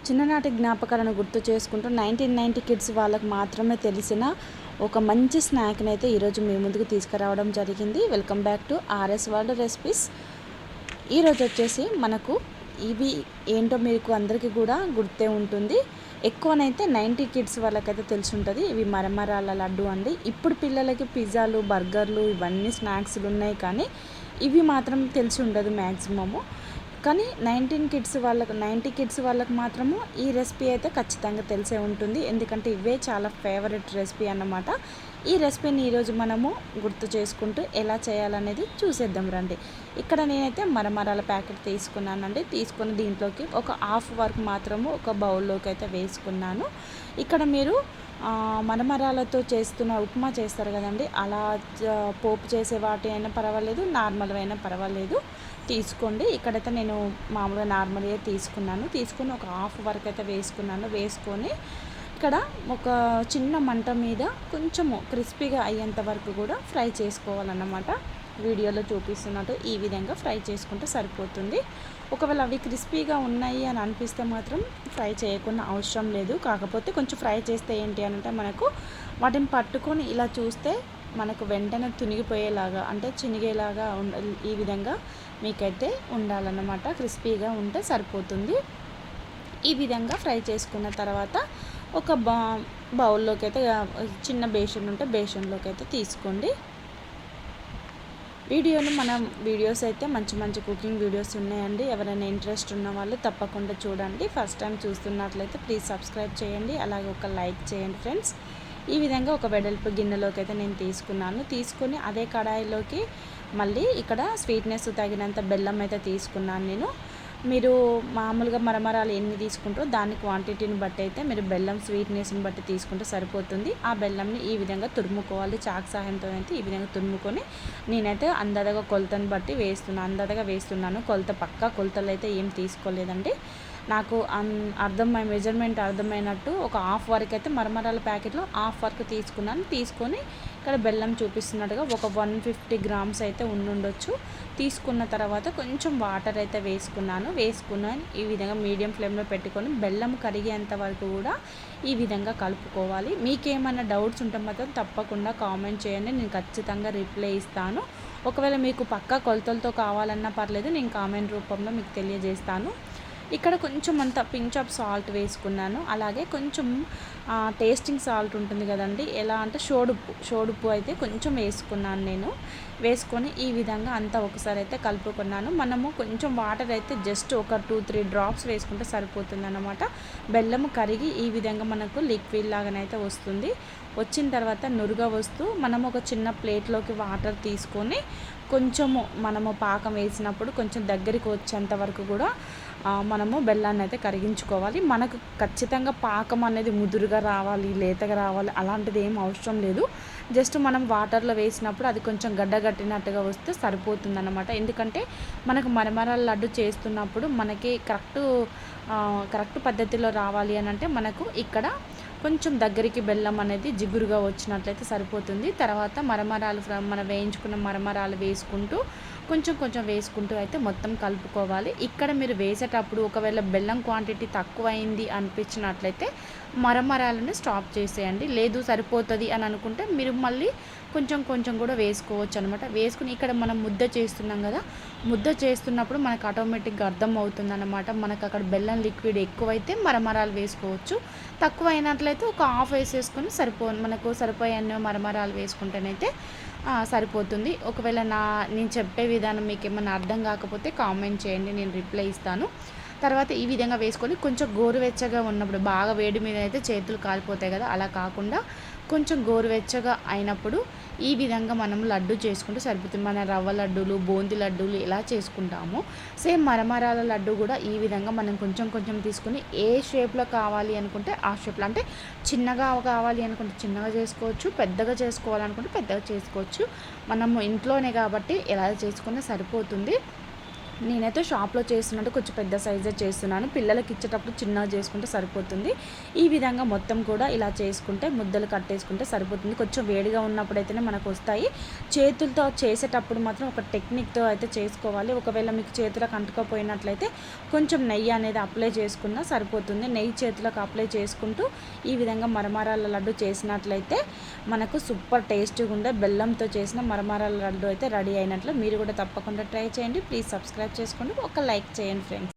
చిన్ననాటి జ్ఞాపకాలను గుర్తు చేసుకుంటూ 1990 కిడ్స్ వాళ్ళకి మాత్రమే తెలిసిన ఒక మంచి స్నాక్ని అయితే ఈరోజు మీ ముందుకు తీసుకురావడం జరిగింది. Welcome back to RS world recipes. ఈరోజు వచ్చేసి మనకు ఇవి ఏంటో మీకు అందరికీ కూడా గుర్తే ఉంటుంది. ఎక్కువనైతే 90 కిడ్స్ వాళ్ళకైతే తెలిసి ఉంటుంది. ఇవి మరమరాల లడ్డు అండి. ఇప్పుడు పిల్లలకి పిజ్జాలు, బర్గర్లు ఇవన్నీ స్నాక్స్లు ఉన్నాయి, కానీ ఇవి మాత్రం తెలిసి ఉండదు మ్యాక్సిమము. కానీ 90 కిడ్స్ వాళ్ళకి మాత్రము ఈ రెసిపీ అయితే ఖచ్చితంగా తెలిసే ఉంటుంది, ఎందుకంటే ఇవే చాలా ఫేవరెట్ రెసిపీ అన్నమాట. ఈ రెసిపీని ఈరోజు మనము గుర్తు చేసుకుంటూ ఎలా చేయాలనేది చూసేద్దాం రండి. ఇక్కడ నేనైతే మరమరాల ప్యాకెట్ తీసుకున్నానండి. తీసుకుని దీంట్లోకి ఒక హాఫ్ వరకు మాత్రము ఒక బౌల్లోకి అయితే వేసుకున్నాను. ఇక్కడ మీరు మరమరాలతో చేస్తున్న ఉప్మా చేస్తారు కదండి, అలా పోపు చేసే వాటి అయినా పర్వాలేదు, నార్మల్ అయినా పర్వాలేదు తీసుకోండి. ఇక్కడైతే నేను మామూలుగా నార్మల్గా తీసుకుని ఒక హాఫ్ వరకు అయితే వేసుకొని ఇక్కడ ఒక చిన్న మంట మీద కొంచెము క్రిస్పీగా అయ్యేంత వరకు కూడా ఫ్రై చేసుకోవాలన్నమాట. వీడియోలో చూపిస్తున్నట్టు ఈ విధంగా ఫ్రై చేసుకుంటే సరిపోతుంది. ఒకవేళ అవి క్రిస్పీగా ఉన్నాయి అని అనిపిస్తే మాత్రం ఫ్రై చేయకుండా అవసరం లేదు. కాకపోతే కొంచెం ఫ్రై చేస్తే ఏంటి అని అంటే మనకు వాటిని పట్టుకొని ఇలా చూస్తే మనకు వెంటనే తునిగిపోయేలాగా, అంటే చినిగేలాగా ఈ విధంగా మీకైతే ఉండాలన్నమాట. క్రిస్పీగా ఉంటే సరిపోతుంది. ఈ విధంగా ఫ్రై చేసుకున్న తర్వాత ఒక బౌల్లోకి అయితే, చిన్న బేషన్ ఉంటే బేషన్లోకి అయితే తీసుకోండి. వీడియోస్ అయితే మంచి కుకింగ్ వీడియోస్ ఉన్నాయండి. ఎవరైనా ఇంట్రెస్ట్ ఉన్న వాళ్ళు తప్పకుండా చూడండి. ఫస్ట్ టైం చూస్తున్నట్లయితే ప్లీజ్ సబ్స్క్రైబ్ చేయండి, అలాగే ఒక లైక్ చేయండి ఫ్రెండ్స్. ఈ విధంగా ఒక వెడల్పు గిన్నెలోకి అయితే నేను తీసుకుని అదే కడాయిలోకి మళ్ళీ ఇక్కడ స్వీట్నెస్ తగినంత బెల్లం అయితే తీసుకున్నాను నేను. మీరు మామూలుగా మరమరాలు ఎన్ని తీసుకుంటారో దాని క్వాంటిటీని బట్టి అయితే మీరు బెల్లం స్వీట్నెస్ని బట్టి తీసుకుంటే సరిపోతుంది. ఆ బెల్లంని ఈ విధంగా తురుముకోవాలి. చాకు సహాయంతో అయితే ఈ విధంగా తురుముకొని నేనైతే అందాదగా కొలతను బట్టి వేస్తున్నాను. పక్కా కొలతలు అయితే ఏం తీసుకోలేదండి. నాకు మెజర్మెంట్ అర్థమైనట్టు ఒక హాఫ్ వరకు అయితే మరమరాల ప్యాకెట్లో హాఫ్ వరకు తీసుకొని ఇక్కడ బెల్లం చూపిస్తున్నట్టుగా ఒక 150 గ్రామ్స్ అయితే ఉండొచ్చు. తీసుకున్న తర్వాత కొంచెం వాటర్ అయితే వేసుకున్నాను. ఈ విధంగా మీడియం ఫ్లేమ్లో పెట్టుకొని బెల్లం కరిగేంత వరకు కూడా ఈ విధంగా కలుపుకోవాలి. మీకేమైనా డౌట్స్ ఉంటే మాత్రం తప్పకుండా కామెంట్ చేయండి, నేను ఖచ్చితంగా రిప్లై ఇస్తాను. ఒకవేళ మీకు పక్కా కొలతలతో కావాలన్నా పర్లేదు, నేను కామెంట్ రూపంలో మీకు తెలియజేస్తాను. ఇక్కడ కొంచెం అంత పించ్ ఆఫ్ సాల్ట్ వేసుకున్నాను. అలాగే కొంచెం టేస్టింగ్ సాల్ట్ ఉంటుంది కదండి, ఎలా అంటే షోడుప్పు అయితే కొంచెం వేసుకున్నాను వేసుకొని ఈ విధంగా అంతా ఒకసారి అయితే కలుపుకున్నాను. మనము కొంచెం వాటర్ అయితే జస్ట్ ఒక 2-3 డ్రాప్స్ వేసుకుంటే సరిపోతుంది అన్నమాట. బెల్లము కరిగి ఈ విధంగా మనకు లిక్విడ్ లాగానైతే వస్తుంది. వచ్చిన తర్వాత నురుగా వస్తూ మనము ఒక చిన్న ప్లేట్లోకి వాటర్ తీసుకొని కొంచెము మనము పాకం వేసినప్పుడు కొంచెం దగ్గరికి వచ్చేంత వరకు కూడా మనము బెల్లాన్ని అయితే కరిగించుకోవాలి. మనకు ఖచ్చితంగా పాకం అనేది ముదురుగా రావాలి, లేతగా రావాలి అలాంటిది ఏం అవసరం లేదు. జస్ట్ మనం వాటర్లో వేసినప్పుడు అది కొంచెం గడ్డగట్టినట్టుగా వస్తే సరిపోతుంది అన్నమాట. ఎందుకంటే మనకు మరమరాల లడ్డు చేస్తున్నప్పుడు మనకి కరెక్ట్ పద్ధతిలో రావాలి అని అంటే మనకు ఇక్కడ కొంచెం దగ్గరికి బెల్లం అనేది జిగురుగా వచ్చినట్లయితే సరిపోతుంది. తర్వాత మనం వేయించుకున్న మరమరాలు వేసుకుంటూ కొంచెం వేసుకుంటూ అయితే మొత్తం కలుపుకోవాలి. ఇక్కడ మీరు వేసేటప్పుడు ఒకవేళ బెల్లం క్వాంటిటీ తక్కువైంది అనిపించినట్లయితే మరమరాలను స్టాప్ చేసేయండి. లేదు సరిపోతుంది అని అనుకుంటే మీరు మళ్ళీ కొంచెం కూడా వేసుకోవచ్చు అనమాట. వేసుకుని ఇక్కడ మనం ముద్ద చేస్తున్నాం కదా, ముద్ద చేస్తున్నప్పుడు మనకు ఆటోమేటిక్గా అర్థం అవుతుంది అన్నమాట. మనకు అక్కడ బెల్లం లిక్విడ్ ఎక్కువైతే మరమరాలు వేసుకోవచ్చు, తక్కువ అయినట్లయితే ఒక హాఫ్ వేసేసుకొని మనకు సరిపోయే మరమరాలు వేసుకుంటేనైతే సరిపోతుంది. ఒకవేళ నేను చెప్పే విధానం మీకు ఏమైనా అర్థం కాకపోతే కామెంట్ చేయండి, నేను రిప్లై ఇస్తాను. తర్వాత ఈ విధంగా వేసుకొని కొంచెం గోరువెచ్చగా ఉన్నప్పుడు, బాగా వేడి మీద అయితే చేతులు కాలిపోతాయి కదా, అలా కాకుండా కొంచెం గోరువెచ్చగా అయినప్పుడు ఈ విధంగా మనం లడ్డు చేసుకుంటే సరిపోతుంది. మన రవ్వ లడ్డూలు, బూందీ లడ్డూలు ఎలా చేసుకుంటామో సేమ్ మరమరాల లడ్డు కూడా ఈ విధంగా మనం కొంచెం తీసుకుని ఏ షేప్లో కావాలి అనుకుంటే ఆ షేప్లో, అంటే చిన్నగా కావాలి అనుకుంటే చిన్నగా చేసుకోవచ్చు, పెద్దగా చేసుకోవాలనుకుంటే పెద్దగా చేసుకోవచ్చు. మనము ఇంట్లోనే కాబట్టి ఎలా చేసుకున్నా సరిపోతుంది. నేనైతే షాప్లో చేస్తున్నట్టు కొంచెం పెద్ద సైజే చేస్తున్నాను. పిల్లలకి ఇచ్చేటప్పుడు చిన్నగా చేసుకుంటే సరిపోతుంది. ఈ విధంగా మొత్తం కూడా ఇలా చేసుకుంటే ముద్దలు కట్టేసుకుంటే సరిపోతుంది. కొంచెం వేడిగా ఉన్నప్పుడైతేనే మనకు వస్తాయి. చేతులతో చేసేటప్పుడు మాత్రం ఒక టెక్నిక్తో అయితే చేసుకోవాలి. ఒకవేళ మీకు చేతులకు అంటుకోపోయినట్లయితే కొంచెం నెయ్యి అనేది అప్లై చేసుకున్నా సరిపోతుంది. నెయ్యి చేతులకు అప్లై చేసుకుంటూ ఈ విధంగా మరమరాల లడ్డు చేసినట్లయితే మనకు సూపర్ టేస్టీగా ఉండే బెల్లంతో చేసిన మరమరాల లడ్డు అయితే రెడీ అయినట్లు. మీరు కూడా తప్పకుండా ట్రై చేయండి. ప్లీజ్ సబ్స్క్రైబ్ చేసుకోండి, ఒక లైక్ చేయండి ఫ్రెండ్స్.